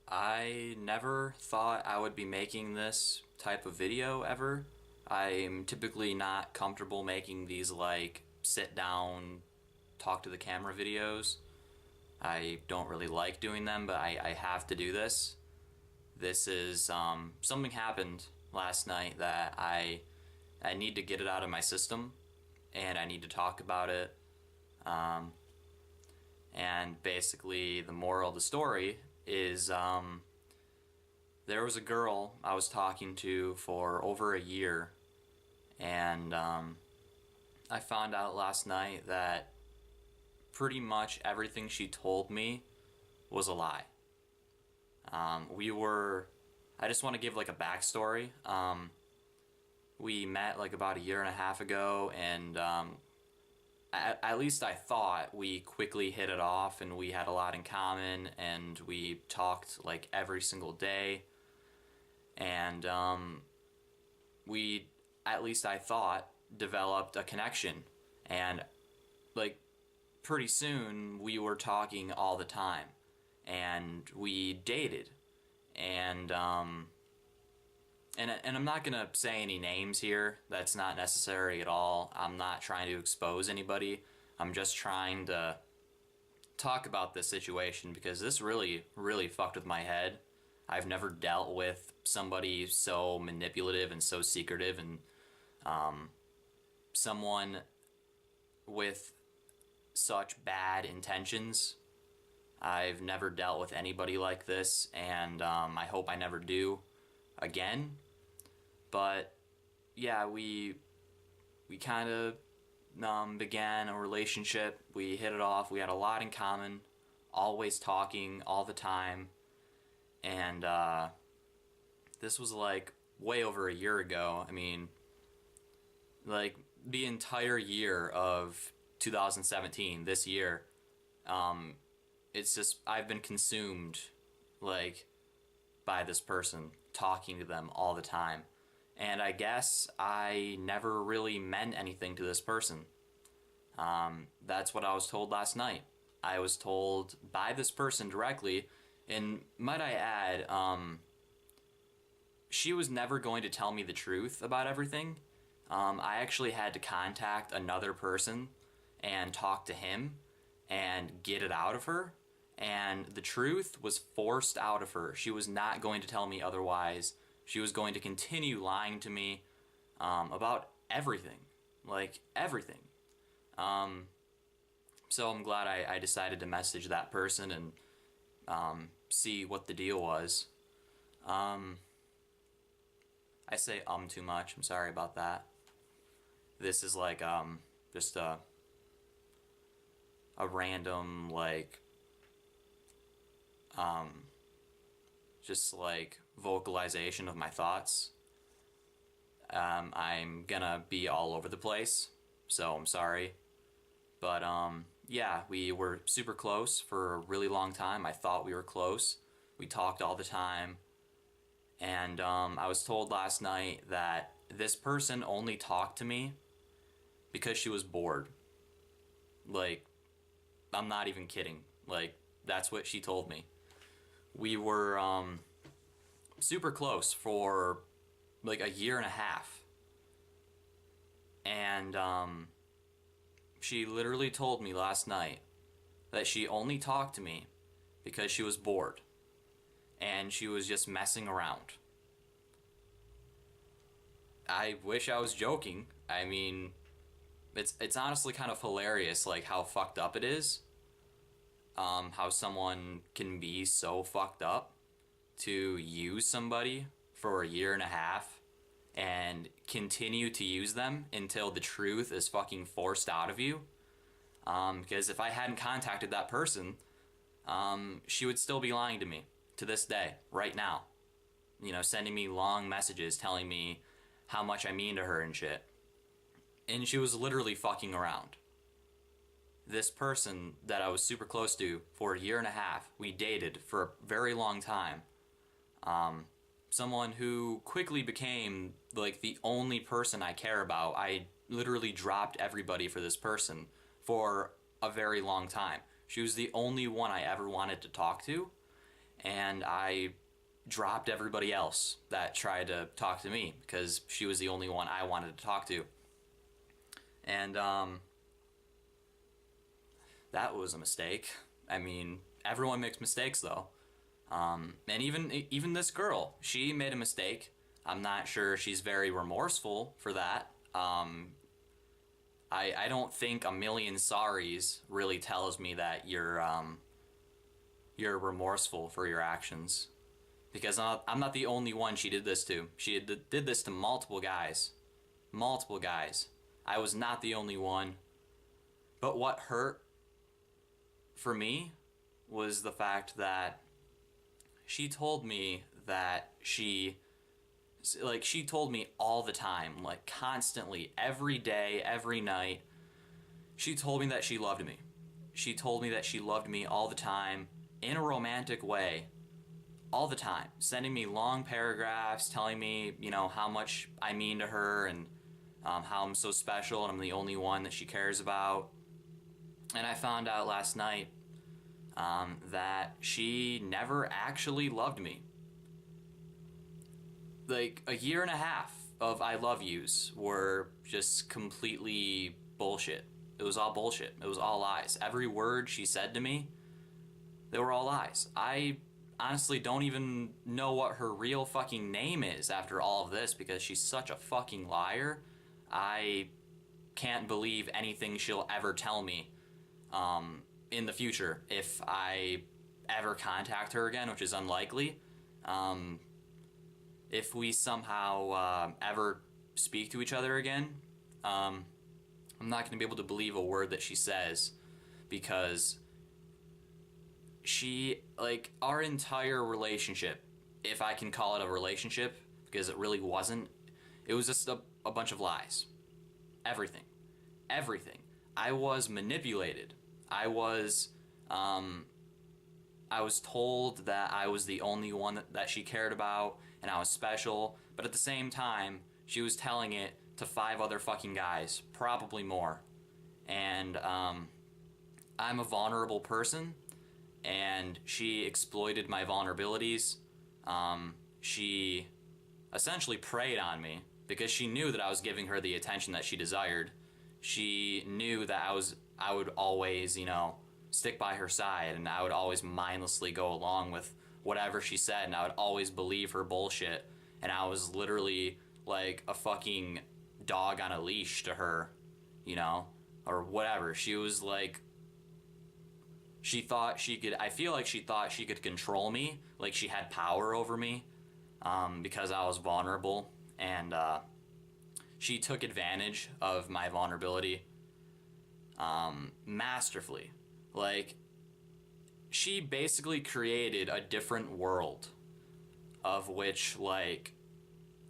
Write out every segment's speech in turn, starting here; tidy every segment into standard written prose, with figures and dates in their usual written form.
I never thought I would be making this type of video ever. I'm typically not comfortable making these like sit down, talk to the camera videos. I don't really like doing them, but I have to do this. This is something happened last night that I need to get it out of my system, and I need to talk about it. Um, and basically, the moral of the story is there was a girl I was talking to for over a year, and I found out last night that pretty much everything she told me was a lie. We were. I just want to give like a backstory. We met like about a year and a half ago, and at least I thought we quickly hit it off, and we had a lot in common, and we talked like every single day, and we, at least I thought, developed a connection, and like pretty soon we were talking all the time, and we dated, and and I'm not gonna say any names here. That's not necessary at all. I'm not trying to expose anybody. I'm just trying to talk about this situation because this really fucked with my head. I've never dealt with somebody so manipulative and so secretive, and someone with such bad intentions. I've never dealt with anybody like this, and I hope I never do again. But yeah, we kind of began a relationship. We hit it off. We had a lot in common, always talking all the time, and this was like way over a year ago. I mean, like the entire year of 2017, this year, it's just I've been consumed like by this person, talking to them all the time. And I guess I never really meant anything to this person. That's what I was told last night. I was told by this person directly, and might I add, she was never going to tell me the truth about everything. I actually had to contact another person and talk to him and get it out of her. And the truth was forced out of her. She was not going to tell me otherwise. She was going to continue lying to me about everything. Like, everything. So I'm glad I decided to message that person and see what the deal was. I say too much. I'm sorry about that. This is like just a random like just like vocalization of my thoughts. I'm gonna be all over the place, so I'm sorry. But yeah, we were super close for a really long time. I thought we were close. We talked all the time. And I was told last night that this person only talked to me because she was bored. Like, I'm not even kidding. Like, that's what she told me. We were super close for like a year and a half. And she literally told me last night that she only talked to me because she was bored. And she was just messing around. I wish I was joking. I mean, it's honestly kind of hilarious, like how fucked up it is. How someone can be so fucked up to use somebody for a year and a half and continue to use them until the truth is fucking forced out of you. Because if I hadn't contacted that person, she would still be lying to me to this day, right now. You know, sending me long messages telling me how much I mean to her and shit. And she was literally fucking around. This person that I was super close to for a year and a half, we dated for a very long time. Someone who quickly became like the only person I care about. I literally dropped everybody for this person for a very long time. She was the only one I ever wanted to talk to. and I dropped everybody else that tried to talk to me because she was the only one I wanted to talk to. And that was a mistake. I mean, everyone makes mistakes though. And even this girl, she made a mistake. I'm not sure she's very remorseful for that. I don't think a million sorries really tells me that you're remorseful for your actions, because I'm not the only one she did this to. She did this to multiple guys. Multiple guys. I was not the only one. But what hurt for me was the fact that she told me that she told me all the time, like constantly, every day, every night. She told me that she loved me. She told me that she loved me all the time in a romantic way. All the time, sending me long paragraphs telling me, how much I mean to her, and how I'm so special and I'm the only one that she cares about. And I found out last night that she never actually loved me. Like, a year and a half of I love yous were just completely bullshit. It was all bullshit. It was all lies. Every word she said to me, they were all lies. I honestly don't even know what her real fucking name is after all of this, because she's such a fucking liar. I can't believe anything she'll ever tell me in the future if I ever contact her again, which is unlikely. If we somehow ever speak to each other again, I'm not going to be able to believe a word that she says, because our entire relationship, if I can call it a relationship, because it really wasn't, it was just a bunch of lies. Everything. I was manipulated. I was told that I was the only one that she cared about, and I was special, but at the same time, she was telling it to 5 other fucking guys, probably more. And I'm a vulnerable person, and she exploited my vulnerabilities. She essentially preyed on me because she knew that I was giving her the attention that she desired. She knew that I would always, stick by her side, and I would always mindlessly go along with whatever she said, and I would always believe her bullshit, and I was literally like a fucking dog on a leash to her, or whatever. She was like, I feel like she thought she could control me, like she had power over me, because I was vulnerable, and she took advantage of my vulnerability masterfully. Like, she basically created a different world of which, like,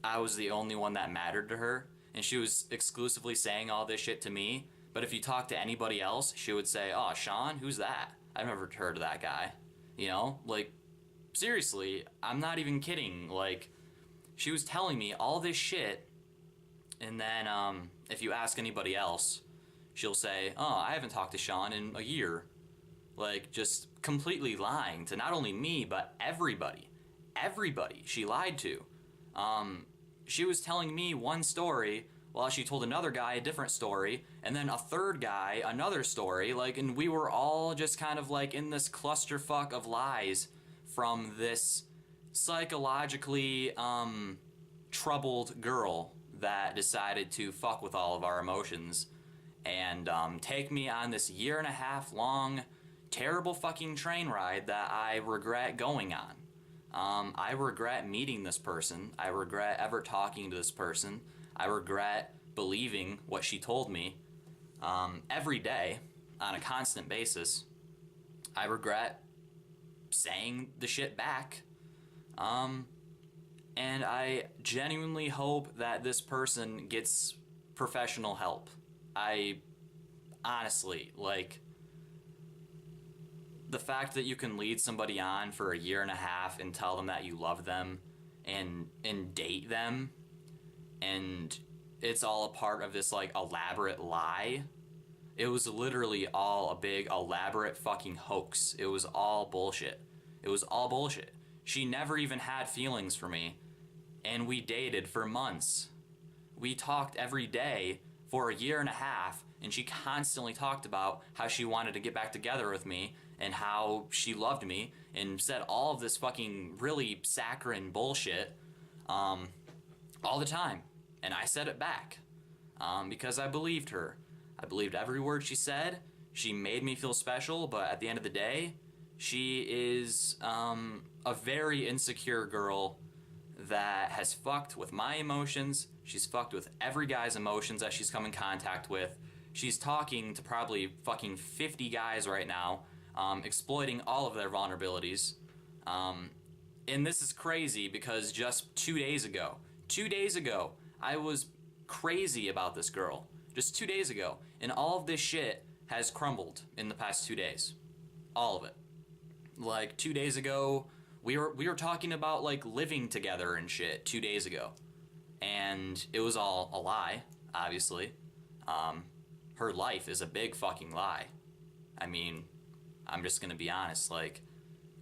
I was the only one that mattered to her, and she was exclusively saying all this shit to me. But if you talk to anybody else, she would say, "Oh, Sean, who's that? I've never heard of that guy." Like, seriously, I'm not even kidding. Like, she was telling me all this shit, and then if you ask anybody else, she'll say, "Oh, I haven't talked to Sean in a year." Like, just completely lying to not only me, but everybody. Everybody she lied to. She was telling me one story while she told another guy a different story, and then a third guy another story, like, and we were all just kind of like in this clusterfuck of lies from this psychologically troubled girl that decided to fuck with all of our emotions and take me on this year and a half long terrible fucking train ride that I regret going on. I regret meeting this person. I regret ever talking to this person. I regret believing what she told me every day on a constant basis. I regret saying the shit back. And I genuinely hope that this person gets professional help. I honestly, like, the fact that you can lead somebody on for a year and a half and tell them that you love them and date them, and it's all a part of this, like, elaborate lie. It was literally all a big elaborate fucking hoax. It was all bullshit. It was all bullshit. She never even had feelings for me, and we dated for months. We talked every day for a year and a half, and she constantly talked about how she wanted to get back together with me and how she loved me and said all of this fucking really saccharine bullshit all the time. And I said it back because I believed her. I believed every word she said. She made me feel special, but at the end of the day, she is a very insecure girl that has fucked with my emotions. She's fucked with every guy's emotions that she's come in contact with. She's talking to probably fucking 50 guys right now, exploiting all of their vulnerabilities. And this is crazy because just 2 days ago, I was crazy about this girl. Just 2 days ago. And all of this shit has crumbled in the past 2 days. All of it. Like 2 days ago, we were talking about like living together and shit 2 days ago. And it was all a lie, obviously. Her life is a big fucking lie. I mean, I'm just gonna be honest, like,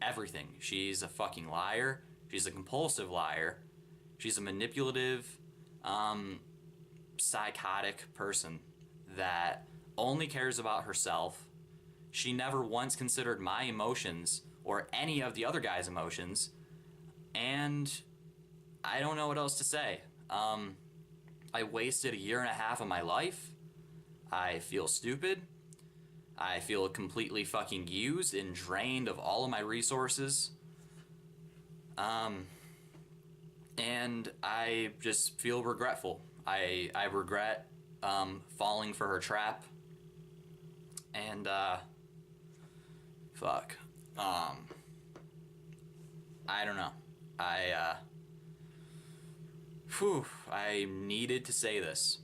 everything. She's a fucking liar. She's a compulsive liar. She's a manipulative, psychotic person that only cares about herself. She never once considered my emotions or any of the other guys' emotions. And I don't know what else to say. I wasted a year and a half of my life. I feel stupid. I feel completely fucking used and drained of all of my resources. And I just feel regretful. I regret falling for her trap. And fuck. I don't know. I needed to say this.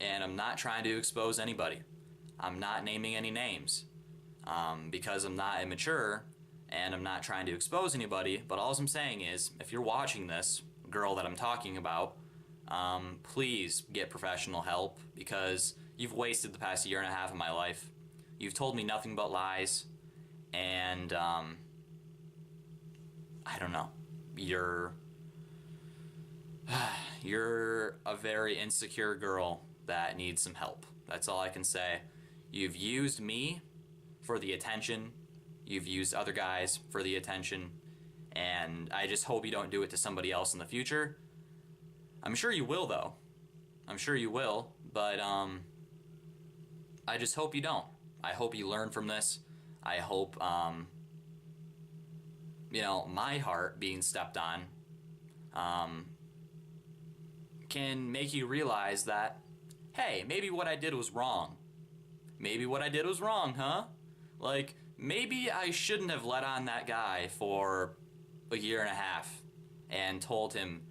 And I'm not trying to expose anybody. I'm not naming any names. Because I'm not immature and I'm not trying to expose anybody, but all I'm saying is, if you're watching this, girl that I'm talking about, please get professional help, because you've wasted the past year and a half of my life. You've told me nothing but lies, and I don't know. You're a very insecure girl that needs some help. That's all I can say. You've used me for the attention. You've used other guys for the attention. And I just hope you don't do it to somebody else in the future. I'm sure you will, though. I'm sure you will. But I just hope you don't. I hope you learn from this. I hope, my heart being stepped on can make you realize that, hey, maybe what I did was wrong. Maybe what I did was wrong, huh? Like, maybe I shouldn't have let on that guy for a year and a half and told him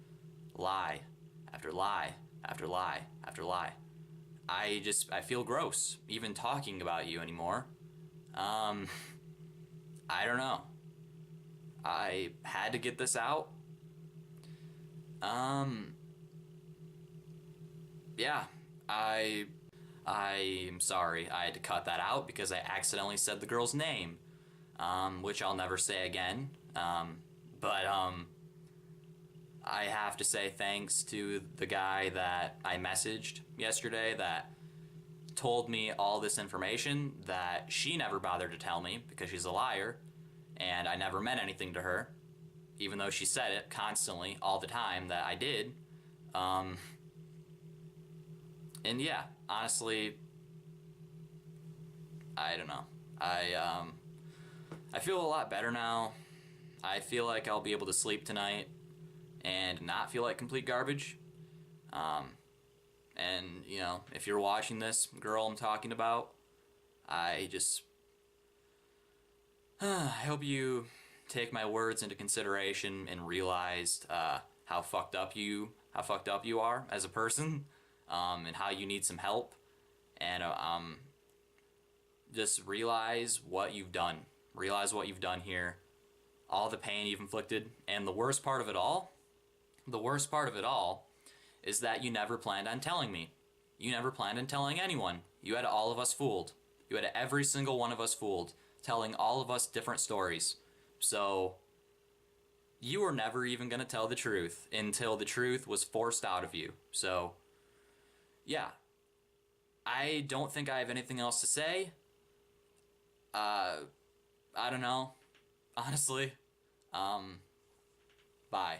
lie after lie after lie after lie. I feel gross even talking about you anymore. I don't know. I had to get this out. Yeah, I'm sorry I had to cut that out because I accidentally said the girl's name, which I'll never say again. But I have to say thanks to the guy that I messaged yesterday that told me all this information that she never bothered to tell me because she's a liar, and I never meant anything to her, even though she said it constantly all the time that I did. And yeah, honestly, I don't know. I feel a lot better now. I feel like I'll be able to sleep tonight and not feel like complete garbage. And, if you're watching this, girl I'm talking about, I hope you take my words into consideration and realized how fucked up you are as a person, and how you need some help, and just realize what you've done. Realize what you've done here, all the pain you've inflicted, and the worst part of it all is that you never planned on telling me. You never planned on telling anyone. You had all of us fooled. You had every single one of us fooled, telling all of us different stories. So you were never even going to tell the truth until the truth was forced out of you. So yeah, I don't think I have anything else to say. I don't know, honestly. Bye.